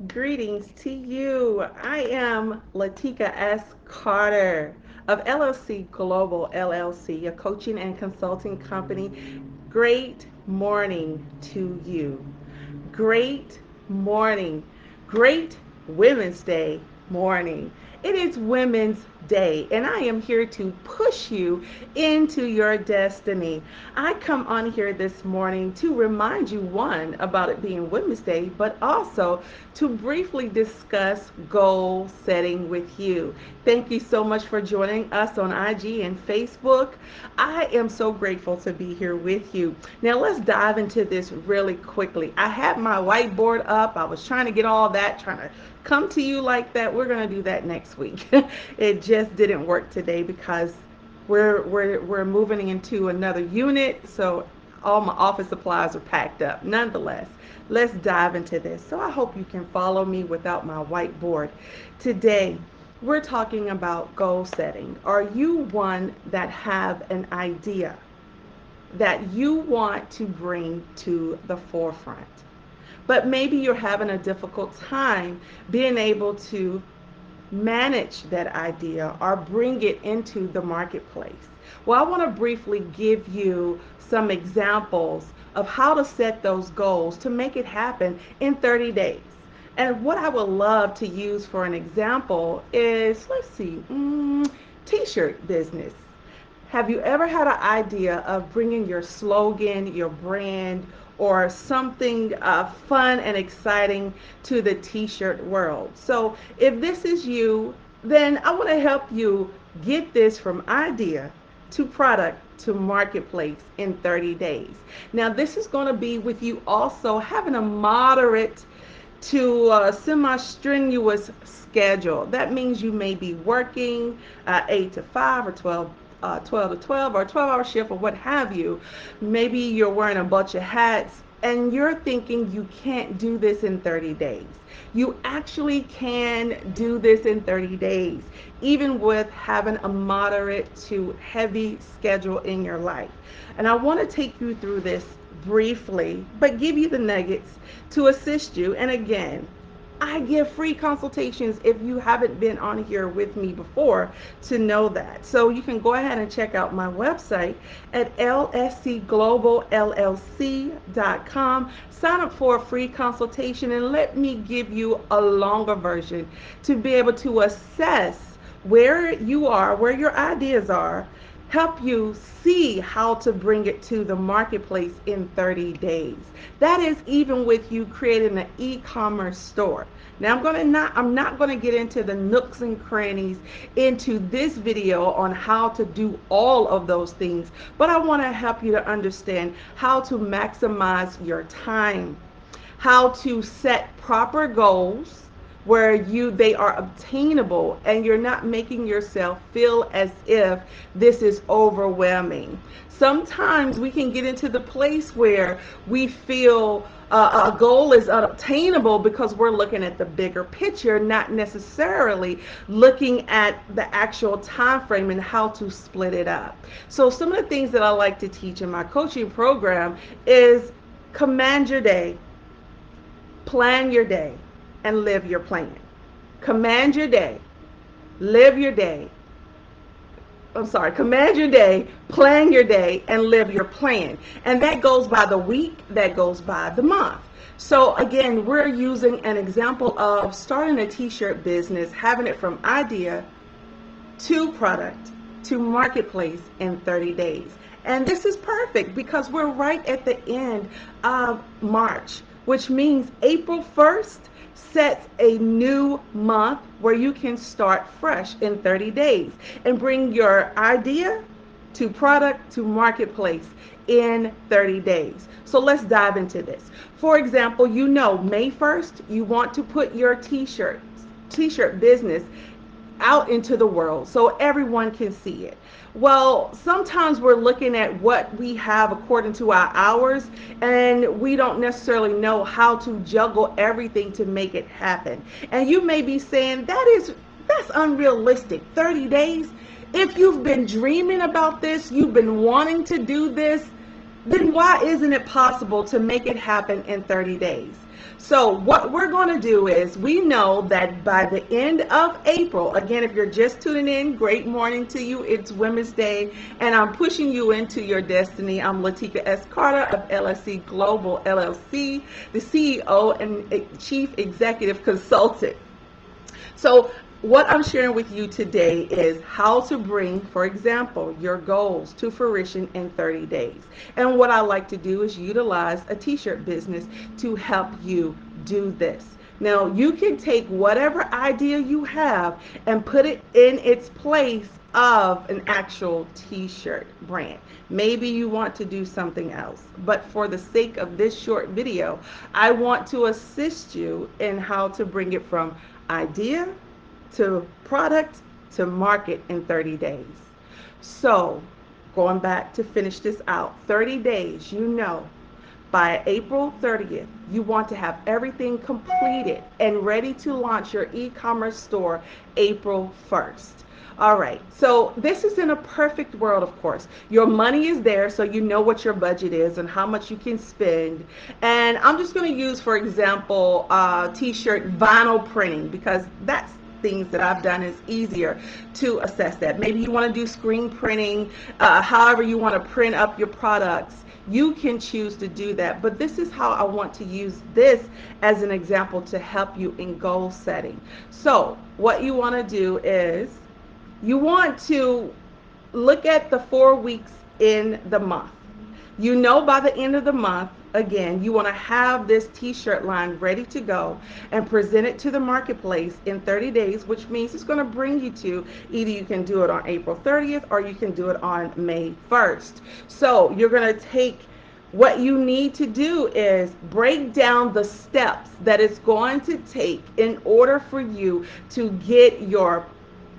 Greetings to you. I am Lateka S. Carter of LLC Global LLC, a coaching and consulting company. Great morning to you. Great morning. Great Women's Day morning. It is Women's Day, and I am here to push you into your destiny. I come on here this morning to remind you, one, about it being Women's Day, but also to briefly discuss goal setting with you. Thank you so much for joining us on IG and Facebook. I am so grateful to be here with you. Now, let's dive into this really quickly. I had my whiteboard up. I was trying to get all that, trying to come to you like that. We're going to do that next week. It just didn't work today because we're moving into another unit, so all my office supplies are packed up. Nonetheless, let's dive into this. So I hope you can follow me without my whiteboard. Today, we're talking about goal setting. Are you one that have an idea that you want to bring to the forefront? But maybe you're having a difficult time being able to manage that idea or bring it into the marketplace. Well, I want to briefly give you some examples of how to set those goals to make it happen in 30 days. And what I would love to use for an example is, let's see, t-shirt business. Have you ever had an idea of bringing your slogan, your brand, or something fun and exciting to the t-shirt world? So if this is you, then I want to help you get this from idea to product to marketplace in 30 days. Now, this is going to be with you also having a moderate to semi-strenuous schedule. That means you may be working 8 to 5 or 12 to 12 or a 12-hour shift or what have you. Maybe you're wearing a bunch of hats and you're thinking you can't do this in 30 days. You actually can do this in 30 days, even with having a moderate to heavy schedule in your life. And I want to take you through this briefly, but give you the nuggets to assist you. And again, I give free consultations if you haven't been on here with me before to know that. So you can go ahead and check out my website at lscgloballlc.com. Sign up for a free consultation and let me give you a longer version to be able to assess where you are, where your ideas are, help you see how to bring it to the marketplace in 30 days. That is even with you creating an e-commerce store. Now I'm not going to get into the nooks and crannies into this video on how to do all of those things, but I want to help you to understand how to maximize your time, how to set proper goals where they are obtainable and you're not making yourself feel as if this is overwhelming. Sometimes we can get into the place where we feel a goal is unobtainable because we're looking at the bigger picture, not necessarily looking at the actual time frame and how to split it up. So some of the things that I like to teach in my coaching program is command your day, plan your day, and live your plan. Command your day, live your day. Command your day, plan your day, and live your plan. And that goes by the week, that goes by the month. So again, we're using an example of starting a t-shirt business, having it from idea to product to marketplace in 30 days. And this is perfect because we're right at the end of March, which means April 1st sets a new month where you can start fresh in 30 days and bring your idea to product to marketplace in 30 days. So let's dive into this. For example, May 1st, you want to put your t-shirt business out into the world so everyone can see it. Well, sometimes we're looking at what we have according to our hours, and we don't necessarily know how to juggle everything to make it happen. And you may be saying that's unrealistic. 30 days? If you've been dreaming about this, you've been wanting to do this, then why isn't it possible to make it happen in 30 days? So what we're going to do is, we know that by the end of April, again, if you're just tuning in, great morning to you. It's Women's Day, and I'm pushing you into your destiny. I'm Lateka S. Carter of LSC Global LLC, the CEO and Chief Executive Consultant. So what I'm sharing with you today is how to bring, for example, your goals to fruition in 30 days. And what I like to do is utilize a t-shirt business to help you do this. Now, you can take whatever idea you have and put it in its place of an actual t-shirt brand. Maybe you want to do something else, but for the sake of this short video, I want to assist you in how to bring it from idea to product to market in 30 days. So, going back to finish this out, 30 days, by April 30th, you want to have everything completed and ready to launch your e-commerce store April 1st. All right, so this is in a perfect world, of course. Your money is there, so you know what your budget is and how much you can spend. And I'm just going to use, for example, t-shirt vinyl printing, because that's things that I've done is easier to assess that. Maybe you want to do screen printing, however you want to print up your products. You can choose to do that, but this is how I want to use this as an example to help you in goal setting. So what you want to do is you want to look at the 4 weeks in the month. By the end of the month, again, you want to have this t-shirt line ready to go and present it to the marketplace in 30 days, which means it's going to bring you to, either you can do it on April 30th or you can do it on May 1st. So you're going to take, what you need to do is break down the steps that it's going to take in order for you to get your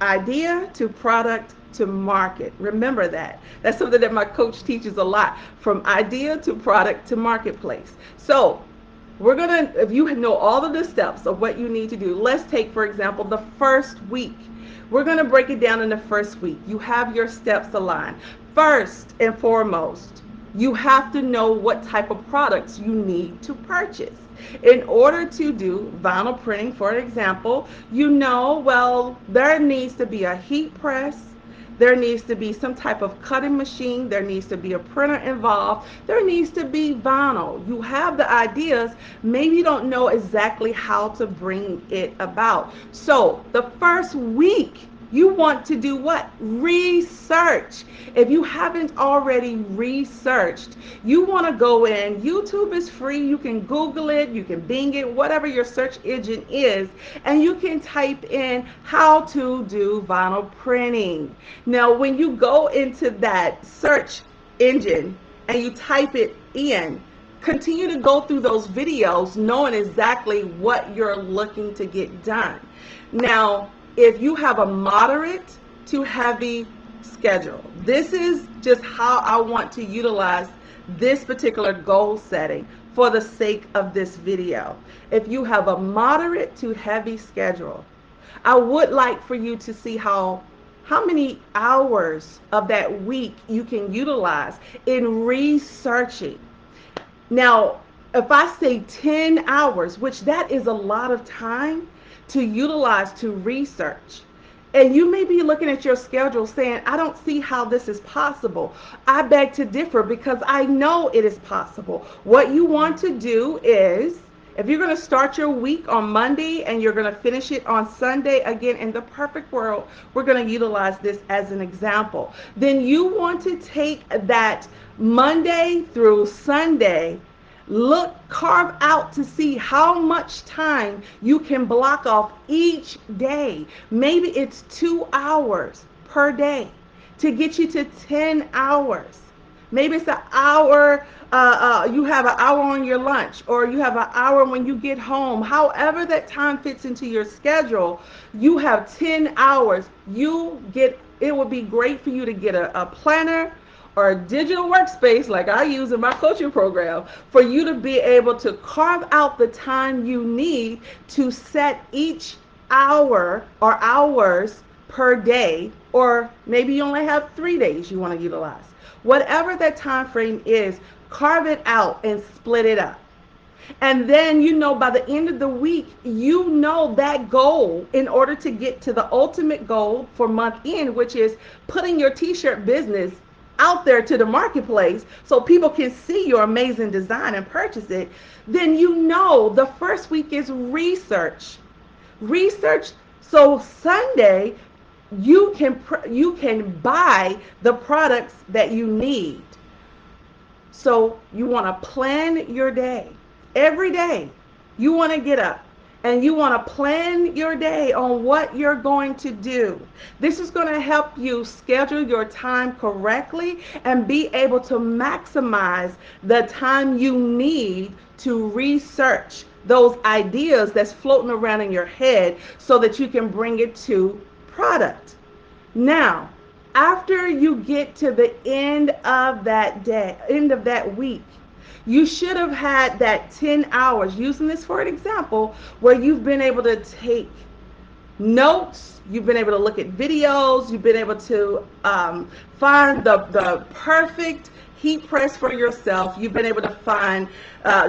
idea to product to market. Remember that. That's something that my coach teaches a lot, from idea to product to marketplace. So if you know all of the steps of what you need to do, let's take, for example, the first week. We're going to break it down in the first week. You have your steps aligned. First and foremost, you have to know what type of products you need to purchase. In order to do vinyl printing, for example, there needs to be a heat press, there needs to be some type of cutting machine, there needs to be a printer involved, there needs to be vinyl. You have the ideas, maybe you don't know exactly how to bring it about. So the first week, you want to do what? Research. If you haven't already researched, you want to go in. YouTube is free. You can Google it. You can Bing it, whatever your search engine is, and you can type in how to do vinyl printing. Now, when you go into that search engine and you type it in, continue to go through those videos knowing exactly what you're looking to get done. Now, if you have a moderate to heavy schedule, this is just how I want to utilize this particular goal setting for the sake of this video. If you have a moderate to heavy schedule, I would like for you to see how many hours of that week you can utilize in researching. Now, if I say 10 hours, which that is a lot of time to utilize to research, and you may be looking at your schedule saying, I don't see how this is possible. I beg to differ, because I know it is possible. What you want to do is, if you're going to start your week on Monday and you're going to finish it on Sunday, again, in the perfect world, we're going to utilize this as an example. Then you want to take that Monday through Sunday, carve out to see how much time you can block off each day. Maybe it's 2 hours per day to get you to 10 hours. Maybe it's an hour, you have an hour on your lunch, or you have an hour when you get home. However that time fits into your schedule, you have 10 hours. It would be great for you to get a planner or a digital workspace like I use in my coaching program, for you to be able to carve out the time you need to set each hour or hours per day, or maybe you only have 3 days you want to utilize. Whatever that time frame is, carve it out and split it up. And then, by the end of the week, that goal in order to get to the ultimate goal for month end, which is putting your t-shirt business out there to the marketplace so people can see your amazing design and purchase it. Then the first week is research. Research, so Sunday you can buy the products that you need. So you want to plan your day. Every day you want to get up and you want to plan your day on what you're going to do. This is going to help you schedule your time correctly and be able to maximize the time you need to research those ideas that's floating around in your head so that you can bring it to product. Now, after you get to the end of that day, end of that week, you should have had that 10 hours, using this for an example, where you've been able to take notes, you've been able to look at videos, you've been able to find the perfect heat press for yourself. You've been able to find,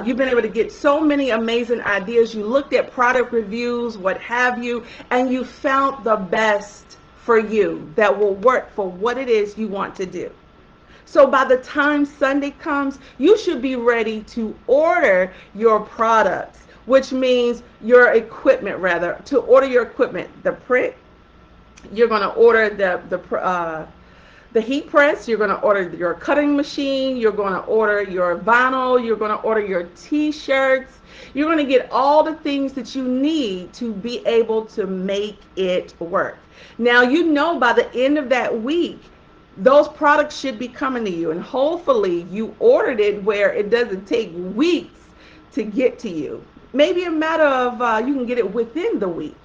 you've been able to get so many amazing ideas. You looked at product reviews, what have you, and you found the best for you that will work for what it is you want to do. So by the time Sunday comes, you should be ready to order your products, which means your equipment, rather, to order your equipment. The print, you're going to order the heat press, you're going to order your cutting machine, you're going to order your vinyl, you're going to order your t-shirts. You're going to get all the things that you need to be able to make it work. Now, by the end of that week, those products should be coming to you, and hopefully you ordered it where it doesn't take weeks to get to you. Maybe a matter of you can get it within the week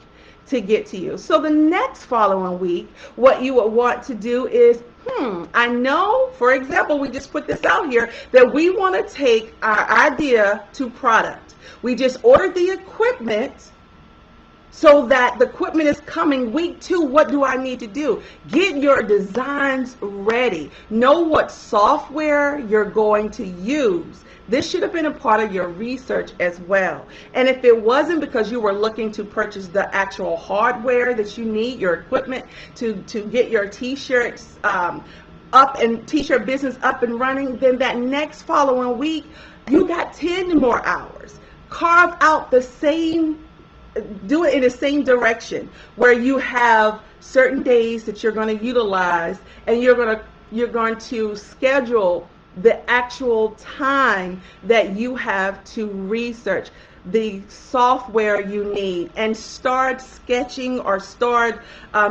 to get to you. So the next following week, what you would want to do is, I know, for example, we just put this out here, that we want to take our idea to product. We just ordered the equipment, so that the equipment is coming week 2. What do I need to do? Get your designs ready. Know what software you're going to use. This should have been a part of your research as well. And if it wasn't because you were looking to purchase the actual hardware that you need, your equipment to get your t-shirts up and t-shirt business up and running, then that next following week, you got 10 more hours. Carve out do it in the same direction where you have certain days that you're going to utilize, and you're going to schedule the actual time that you have to research the software you need, and start sketching or start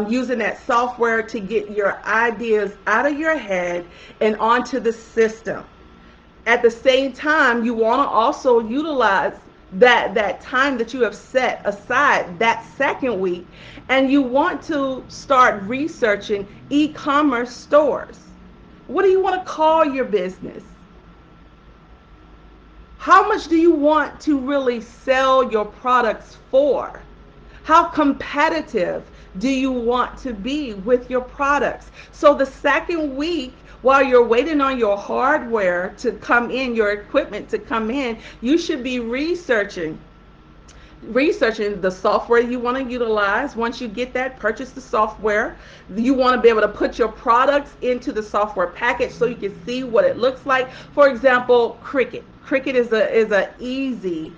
using that software to get your ideas out of your head and onto the system. At the same time, you want to also utilize that time that you have set aside that second week, and you want to start researching e-commerce stores. What do you want to call your business? How much do you want to really sell your products for? How competitive do you want to be with your products? So the second week, while you're waiting on your hardware to come in, your equipment to come in, you should be researching the software you want to utilize. Once you get that, purchase the software. You want to be able to put your products into the software package so you can see what it looks like. For example, Cricut. Cricut is a easy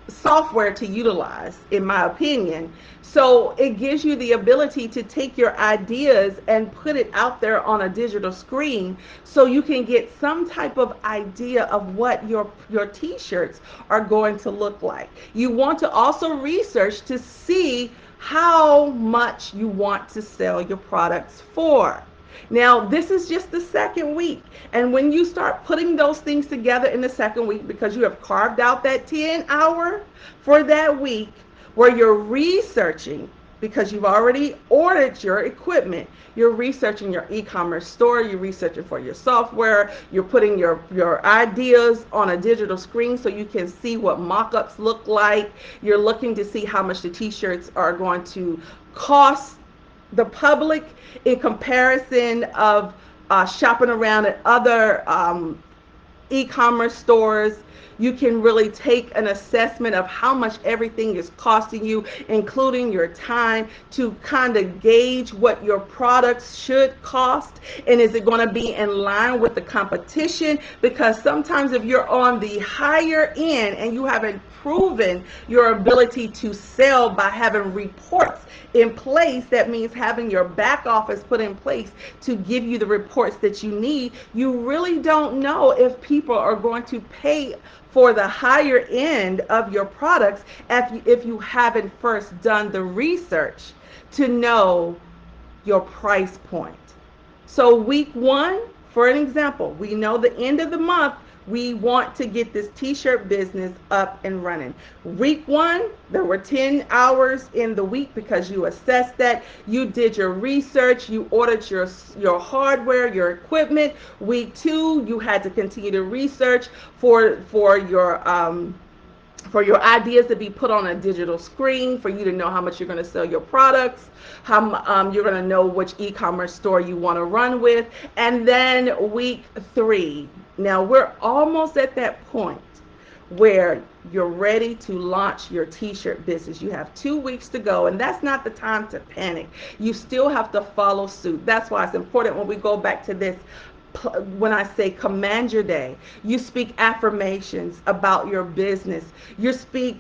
software to utilize, in my opinion. So it gives you the ability to take your ideas and put it out there on a digital screen so you can get some type of idea of what your t-shirts are going to look like. You want to also research to see how much you want to sell your products for. Now, this is just the second week. And when you start putting those things together in the second week, because you have carved out that 10 hour for that week where you're researching, because you've already ordered your equipment, you're researching your e-commerce store, you're researching for your software, you're putting your ideas on a digital screen so you can see what mock-ups look like. You're looking to see how much the t-shirts are going to cost the public in comparison of shopping around at other e-commerce stores. You can really take an assessment of how much everything is costing you, including your time, to kind of gauge what your products should cost, and is it going to be in line with the competition? Because sometimes if you're on the higher end and you haven't proven your ability to sell by having reports in place, that means having your back office put in place to give you the reports that you need. You really don't know if people are going to pay for the higher end of your products if you haven't first done the research to know your price point. So week one, for an example, we know the end of the month, we want to get this t-shirt business up and running. Week one, there were 10 hours in the week because you assessed that, you did your research, you ordered your hardware, your equipment. Week two, you had to continue to research for your ideas to be put on a digital screen, for you to know how much you're going to sell your products, how you're going to know which e-commerce store you want to run with. And then week three, now we're almost at that point where you're ready to launch your t-shirt business. You have 2 weeks to go, and that's not the time to panic. You still have to follow suit. That's why it's important when we go back to this. When I say command your day, you speak affirmations about your business. You speak,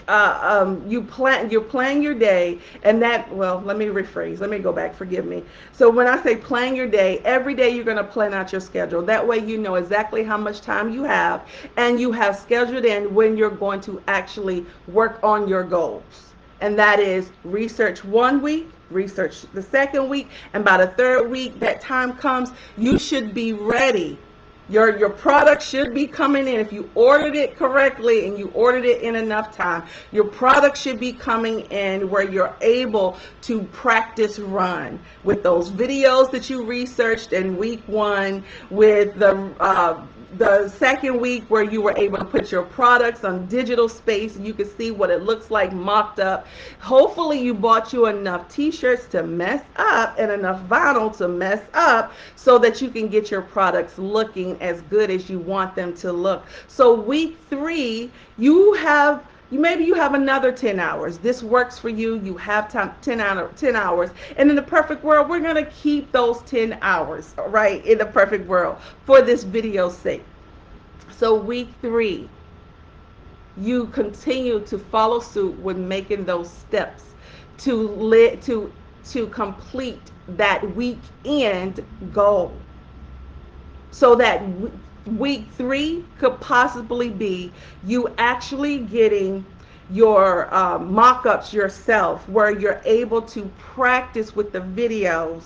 you plan your day, and that, well, let me rephrase. Let me go back. Forgive me. So when I say plan your day, every day you're going to plan out your schedule. That way you know exactly how much time you have, and you have scheduled in when you're going to actually work on your goals. And that is research 1 week, research the second week, and by the third week, that time comes, you should be ready. Your product should be coming in. If you ordered it correctly and you ordered it in enough time, your product should be coming in where you're able to practice run with those videos that you researched in week one, with the second week where you were able to put your products on digital space and you can see what it looks like mocked up. Hopefully you bought you enough t-shirts to mess up and enough vinyl to mess up so that you can get your products looking as good as you want them to look. So week three, maybe you have another 10 hours. This works for you. You have time, 10 hours. And in the perfect world, we're going to keep those 10 hours, right? In the perfect world for this video's sake. So week three, you continue to follow suit with making those steps to complete that weekend goal. So that week three could possibly be you actually getting your mock-ups yourself, where you're able to practice with the videos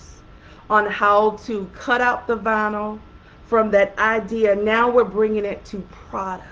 on how to cut out the vinyl from that idea. Now we're bringing it to product.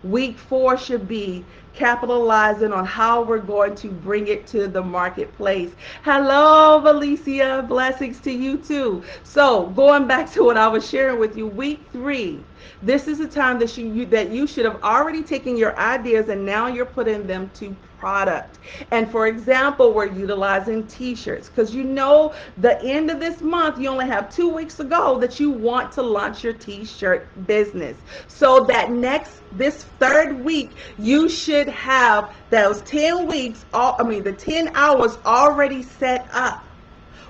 Week four should be capitalizing on how we're going to bring it to the marketplace. Hello, Valicia. Blessings to you too. So going back to what I was sharing with you, week three, this is the time that you should have already taken your ideas and now you're putting them to product. And for example, we're utilizing t-shirts because you know the end of this month, you only have 2 weeks to go that you want to launch your t-shirt business. So that this third week, you should have those 10 weeks, the 10 hours already set up,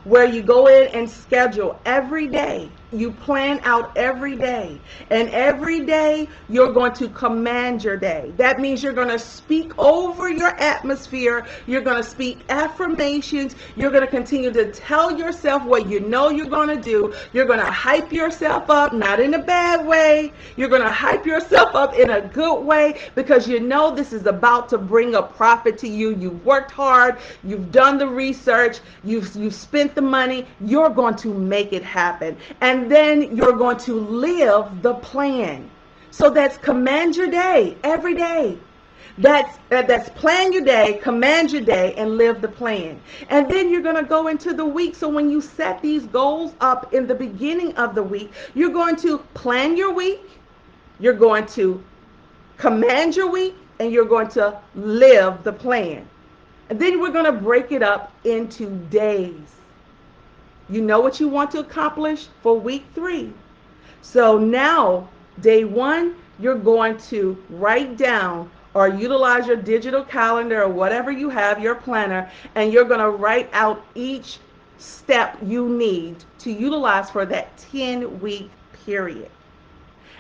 where you go in and schedule every day. You plan out every day, and every day you're going to command your day. That means you're going to speak over your atmosphere. You're going to speak affirmations. You're going to continue to tell yourself what you know you're going to do. You're going to hype yourself up, not in a bad way. You're going to hype yourself up in a good way, because you know this is about to bring a profit to you. You've worked hard. You've done the research. You've spent the money. You're going to make it happen. And then you're going to live the plan. So that's command your day every day. That's plan your day, command your day, and live the plan. And then you're going to go into the week. So when you set these goals up in the beginning of the week, you're going to plan your week, you're going to command your week, and you're going to live the plan. And then we're going to break it up into days. You know what you want to accomplish for week three. So now Day one, you're going to write down or utilize your digital calendar or whatever you have, your planner, and you're going to write out each step you need to utilize for that 10-week period.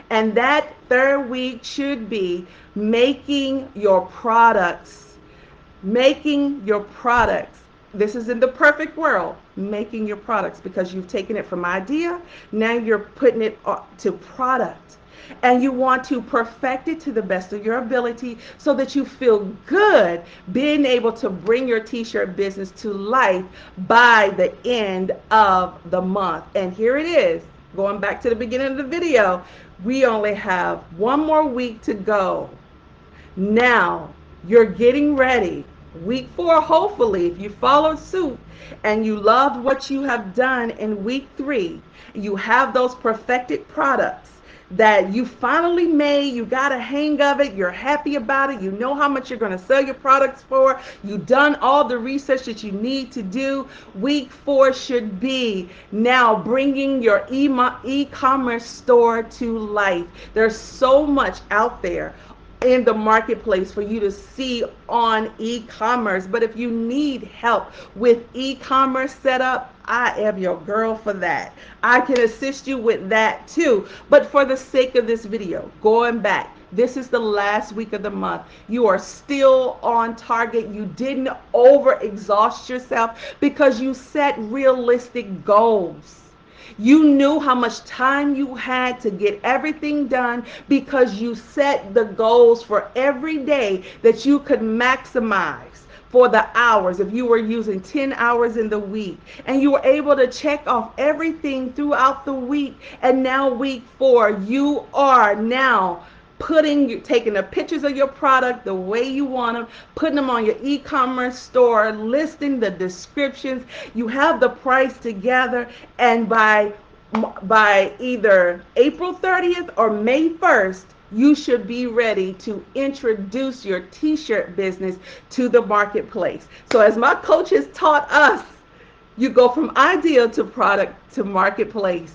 And that third week should be making your products making your products. This is in the perfect world, making your products, because you've taken it from idea, now you're putting it to product. And you want to perfect it to the best of your ability so that you feel good being able to bring your t-shirt business to life by the end of the month. And here it is, going back to the beginning of the video, we only have one more week to go. Now you're getting ready. Week 4, hopefully, if you followed suit and you loved what you have done in week 3, you have those perfected products that you finally made, you got a hang of it, you're happy about it, you know how much you're going to sell your products for, you've done all the research that you need to do. Week 4 should be now bringing your e-commerce store to life. There's so much out there in the marketplace for you to see on e-commerce. But if you need help with e-commerce setup, I am your girl for that. I can assist you with that too. But for the sake of this video, going back, this is the last week of the month. You are still on target. You didn't overexhaust yourself because you set realistic goals. You knew how much time you had to get everything done because you set the goals for every day that you could maximize for the hours. If you were using 10 hours in the week and you were able to check off everything throughout the week, and now week 4, you are now taking the pictures of your product the way you want them, putting them on your e-commerce store, listing the descriptions, you have the price together, and by either April 30th or May 1st, you should be ready to introduce your t-shirt business to the marketplace. So as my coach has taught us, you go from idea to product to marketplace.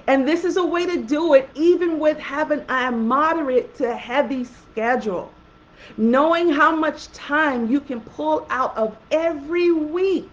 And this is a way to do it even with having a moderate to heavy schedule. Knowing how much time you can pull out of every week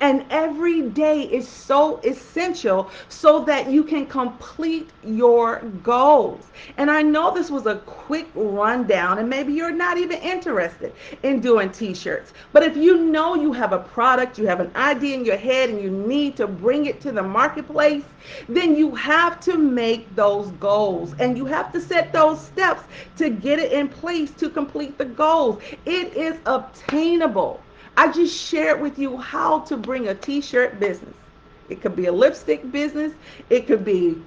and every day is so essential so that you can complete your goals. And I know this was a quick rundown, and maybe you're not even interested in doing t-shirts. But if you know you have a product, you have an idea in your head, and you need to bring it to the marketplace, then you have to make those goals and you have to set those steps to get it in place to complete the goals. It is obtainable. I just shared with you how to bring a t-shirt business. It could be a lipstick business. It could be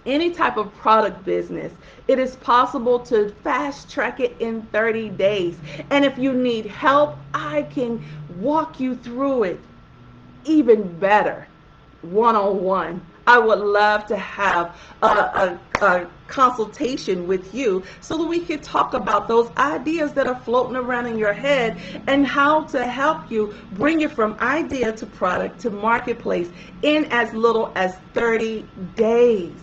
any type of product business. It is possible to fast track it in 30 days. And if you need help, I can walk you through it even better one-on-one. I would love to have a consultation with you so that we could talk about those ideas that are floating around in your head and how to help you bring it from idea to product to marketplace in as little as 30 days.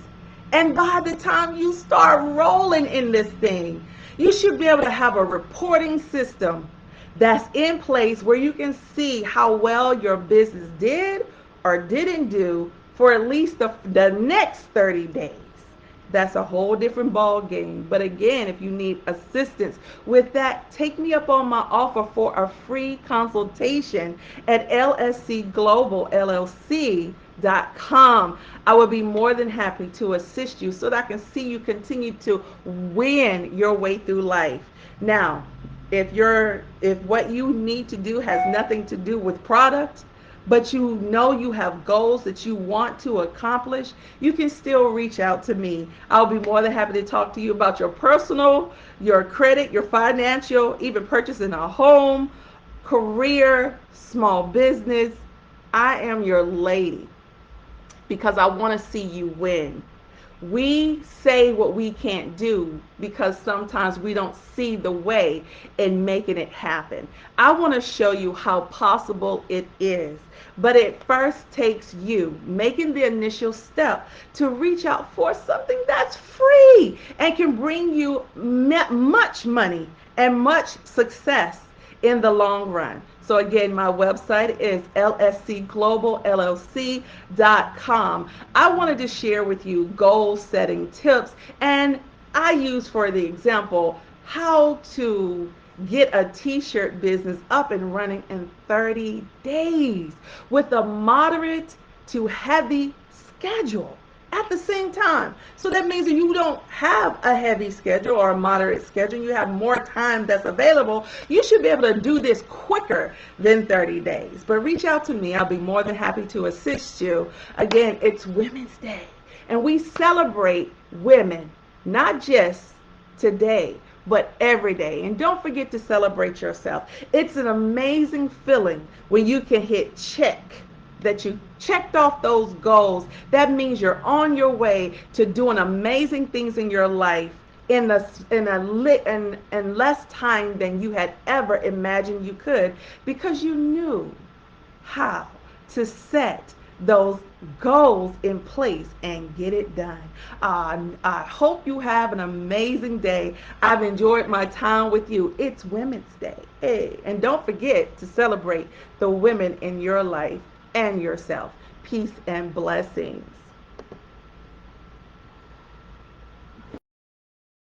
And by the time you start rolling in this thing, you should be able to have a reporting system that's in place where you can see how well your business did or didn't do for at least the next 30 days. That's a whole different ball game. But again, if you need assistance with that, take me up on my offer for a free consultation at lscgloballlc.com. I would be more than happy to assist you so that I can see you continue to win your way through life. Now, if what you need to do has nothing to do with product, but you know you have goals that you want to accomplish, you can still reach out to me. I'll be more than happy to talk to you about your personal, your credit, your financial, even purchasing a home, career, small business. I am your lady because I want to see you win. We say what we can't do because sometimes we don't see the way in making it happen. I want to show you how possible it is, but it first takes you making the initial step to reach out for something that's free and can bring you much money and much success in the long run. So again, my website is lscgloballlc.com. I wanted to share with you goal setting tips, and I use for the example how to get a t-shirt business up and running in 30 days with a moderate to heavy schedule at the same time. So that means that you don't have a heavy schedule or a moderate schedule, you have more time that's available. You should be able to do this quicker than 30 days. But reach out to me. I'll be more than happy to assist you. Again, it's Women's Day, and we celebrate women, not just today, but every day. And don't forget to celebrate yourself. It's an amazing feeling when you can hit check that you checked off those goals. That means you're on your way to doing amazing things in your life in less time than you had ever imagined you could, because you knew how to set those goals in place and get it done. I hope you have an amazing day. I've enjoyed my time with you. It's Women's Day. Hey, and don't forget to celebrate the women in your life and yourself. Peace and blessings.